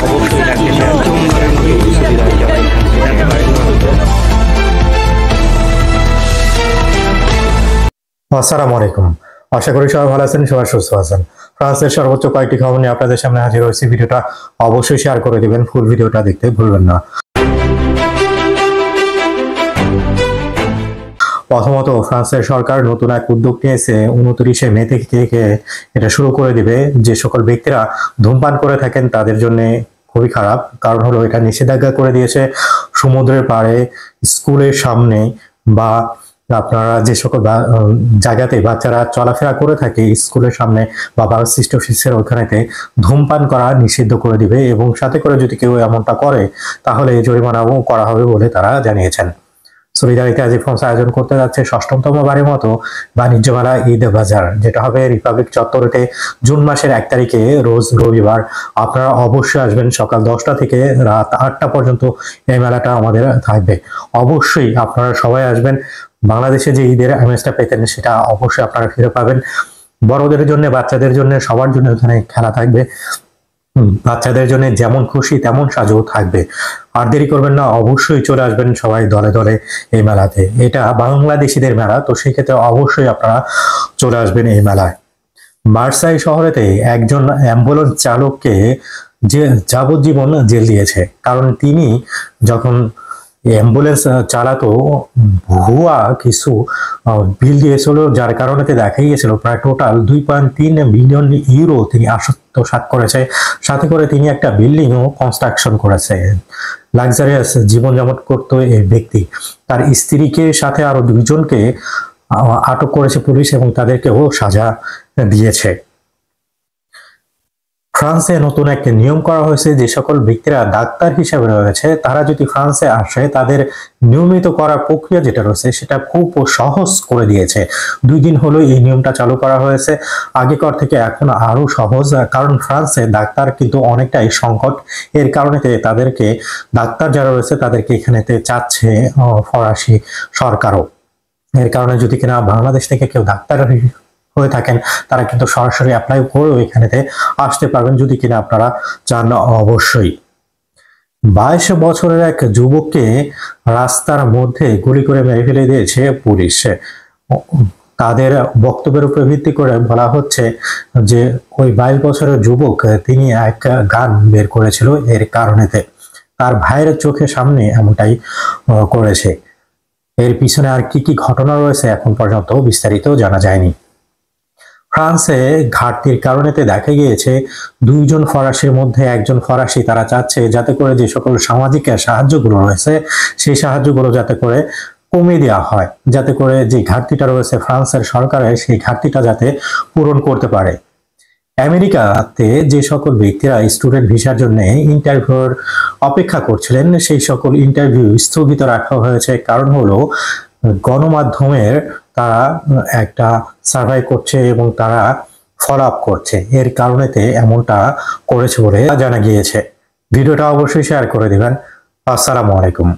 অবশ্যই লাইকটি শেয়ার প্রথমবারের মতো সুবিধা যারা জানতে পারেন। আসসালামু আলাইকুম, আশা করি সবাই ভালো আছেন, সবাই সুস্থ আছেন। ফ্রান্সের সর্বোচ্চ কয়েকটি খবর নিয়ে আপনাদের সামনে হাজির হয়েছি। ভিডিওটা অবশ্যই শেয়ার করে দিবেন, ফুল ভিডিওটা দেখতে ভুলবেন না। প্রথমত, ফ্রান্সের সরকার নতুন এক উদ্যোগ নিয়েছে। 29 মে থেকে এটা শুরু করে দিবে। যে সকল ব্যক্তিরা ধূমপান করে থাকেন তাদের জন্য খুবই খারাপ, কারণ হলো এটা নিষেধাজ্ঞা করে দিয়েছে সমুদ্রের পাড়ে, স্কুলের সামনে বা আপনারা যে সকল জায়গাতে বাচ্চারা চলাফেরা করে থাকে, স্কুলের সামনে বা বাস অফিসের ওখানেতে ধূমপান করা নিষিদ্ধ করে দিবে এবং সাথে করে যদি কেউ এমনটা করে তাহলে জরিমানাও করা হবে বলে তারা জানিয়েছেন। সলিডারিটি আজি ফ্রান্স আয়োজন করতে যাচ্ছে 6ম বারের মতো বাণিজ্য মেলা ঈদ বাজার, যেটা হবে রিপাবলিক চত্বরেতে জুন মাসের 1 তারিখে রোজ রবিবার। আপনারা অবশ্যই আসবেন, সকাল 10টা থেকে রাত 8টা পর্যন্ত এই মেলাটা আমাদের থাকবে। অবশ্যই আপনারা সবাই আসবেন। বাংলাদেশে যে ঈদের আমেজটা পেতেন সেটা অবশ্যই আপনারা ফিরে পাবেন। বড়দের জন্য, বাচ্চাদের জন্য, সবার জন্য এখানে খেলা থাকবে। বাচ্চাদের জন্য যেমন খুশি তেমন সাজও থাকবে। আর দেরি করবেন না, অবশ্যই চলে আসবেন সবাই দলে দলে এই মেলাতে। এটা বাংলাদেশিদের মেলা, তো সেই ক্ষেত্রে অবশ্যই আপনারা চলে আসবেন এই মেলায়। মার্সাই শহরেতে একজন অ্যাম্বুলেন্স চালককে যে যাবজ্জীবন জেল দিয়েছে, কারণ তিনি যখন অ্যাম্বুলেন্স চালাতো ভুয়া কিছু বিল দিয়েছিল, যার কারণে দেখা গিয়েছিল প্রায় টোটাল 2.3 বিলিয়ন ইউরো তিনি আত্মসাৎ করেছে। সাথে করে তিনি একটা বিল্ডিংও কনস্ট্রাকশন করেছে। লাক্সারিয়াস জীবনযাপন করতো এই ব্যক্তি। তার স্ত্রীকে সাথে আরো 2জনকে আটক করেছে পুলিশ এবং তাদেরকেও সাজা দিয়েছে। ফ্রান্সে নতুন একটা নিয়ম করা হয়েছে, যে সকল ব্যক্তিরা ডাক্তার হিসেবে রয়েছে তারা যদি ফ্রান্সে আসে তাদের নিয়মিত করার প্রক্রিয়া যেটা রয়েছে সেটা খুব সহজ করে দিয়েছে। 2 দিন হলো এই নিয়মটা চালু করা হয়েছে। আগেকার থেকে এখন আরো সহজ, কারণ ফ্রান্সে ডাক্তার কিন্তু অনেকটাই সংকট। এর কারণে তাদেরকে ডাক্তার যারা রয়েছে তাদেরকে এখানেতে চাচ্ছে ফরাসি সরকারও। এর কারণে যদি কিনা বাংলাদেশ থেকে কেউ ডাক্তার হয়ে থাকেন তারা কিন্তু সরাসরি অ্যাপ্লাই করেও এখানেতে আসতে পারবেন যদি কিনা আপনারা চান। অবশ্যই 22 বছরের এক যুবককে রাস্তার মধ্যে গুলি করে মেরে ফেলে দিয়েছে পুলিশ। তাদের বক্তব্যের উপর ভিত্তি করে বলা হচ্ছে যে ওই 22 বছরের যুবক তিনি এক গান বের করেছিল, এর কারণেতে তার ভাইয়ের চোখের সামনে এমনটাই করেছে। এর পিছনে আর কি কি ঘটনা রয়েছে এখন পর্যন্ত বিস্তারিত জানা যায়নি। ফ্রান্সে ঘাটতির কারণেতে দেখা গিয়েছে 2 জন ফরাসির মধ্যে একজন ফরাসি তারা চাচ্ছে যাতে করে যে সকল সামাজিক সাহায্যগুলো রয়েছে সেই সাহায্যগুলো যাতে করে কমিয়ে দেওয়া হয়, যাতে করে যে ঘাটতিটা রয়েছে ফ্রান্সের সরকারের সেই ঘাটতিটা যাতে পূরণ করতে পারে। আমেরিকাতে যে সকল ব্যক্তিরা স্টুডেন্ট ভিসার জন্য ইন্টারভিউর অপেক্ষা করছিলেন সেই সকল ইন্টারভিউ স্থগিত রাখা হয়েছে। কারণ হলো গণমাধ্যমের তারা একটা সার্ভে করছে এবং তারা ফলো আপ করছে, এর কারণেতে এমনটা করেছে বলে জানা গিয়েছে। ভিডিওটা অবশ্যই শেয়ার করে দিবেন। আসসালামু আলাইকুম।